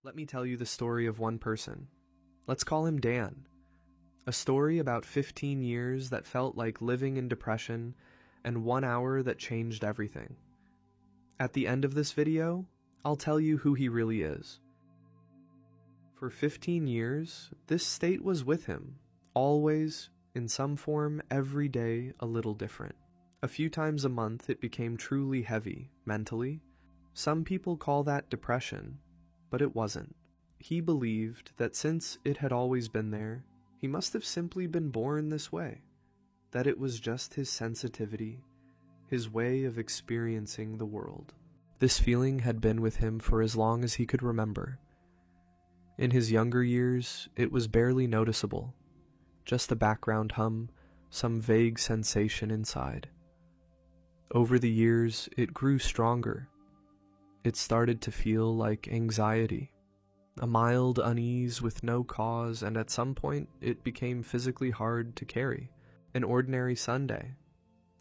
Let me tell you the story of one person. Let's call him Dan. A story about 15 years that felt like living in depression and 1 hour that changed everything. At the end of this video, I'll tell you who he really is. For 15 years, this state was with him, always, in some form, every day a little different. A few times a month it became truly heavy, mentally. Some people call that depression, but it wasn't. He believed that since it had always been there, he must have simply been born this way, that it was just his sensitivity, his way of experiencing the world. This feeling had been with him for as long as he could remember. In his younger years, it was barely noticeable, just a background hum, some vague sensation inside. Over the years, it grew stronger. It started to feel like anxiety, a mild unease with no cause, and at some point it became physically hard to carry. An ordinary Sunday.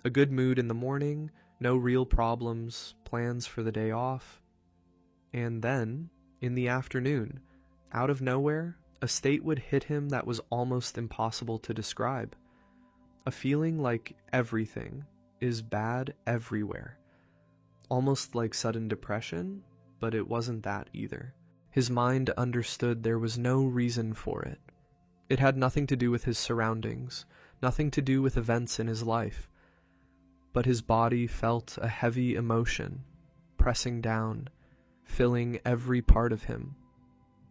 A good mood in the morning, no real problems, plans for the day off. And then, in the afternoon, out of nowhere, a state would hit him that was almost impossible to describe. A feeling like everything is bad everywhere. Almost like sudden depression, but it wasn't that either. His mind understood there was no reason for it. It had nothing to do with his surroundings, nothing to do with events in his life. But his body felt a heavy emotion, pressing down, filling every part of him.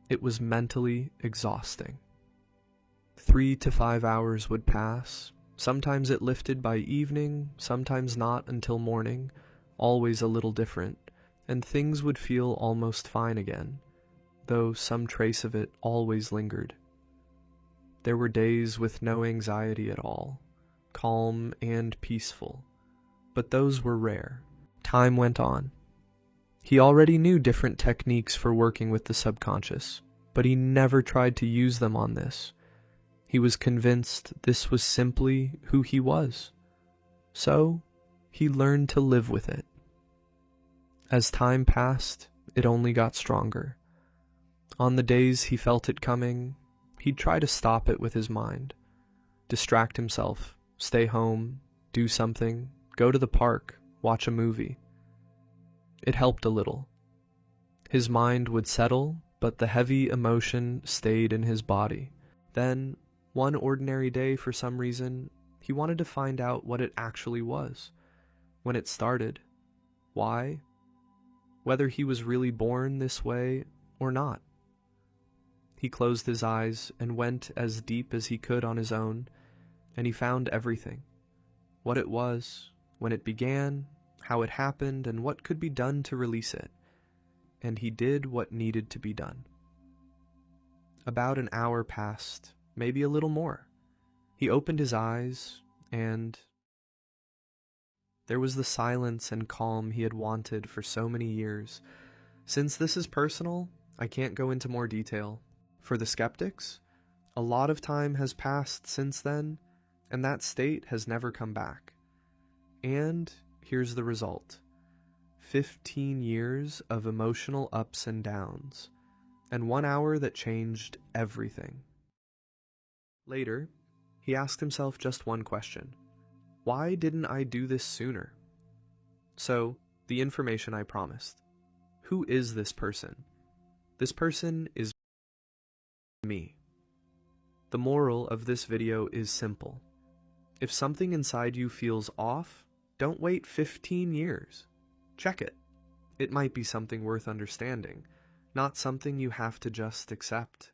It was mentally exhausting. 3 to 5 hours would pass. Sometimes it lifted by evening, sometimes not until morning, always a little different, and things would feel almost fine again, though some trace of it always lingered. There were days with no anxiety at all, calm and peaceful, but those were rare. Time went on. He already knew different techniques for working with the subconscious, but he never tried to use them on this. He was convinced this was simply who he was. So, he learned to live with it. As time passed, it only got stronger. On the days he felt it coming, he'd try to stop it with his mind, distract himself, stay home, do something, go to the park, watch a movie. It helped a little. His mind would settle, but the heavy emotion stayed in his body. Then, one ordinary day, for some reason, he wanted to find out what it actually was, when it started, why, whether he was really born this way or not. He closed his eyes and went as deep as he could on his own, and he found everything. What it was, when it began, how it happened, and what could be done to release it. And he did what needed to be done. About an hour passed, maybe a little more. He opened his eyes, and there was the silence and calm he had wanted for so many years. Since this is personal, I can't go into more detail. For the skeptics, a lot of time has passed since then, and that state has never come back. And here's the result. 15 years of emotional ups and downs, and 1 hour that changed everything. Later, he asked himself just one question. Why didn't I do this sooner? So, the information I promised. Who is this person? This person is me. The moral of this video is simple. If something inside you feels off, don't wait 15 years. Check it. It might be something worth understanding, not something you have to just accept.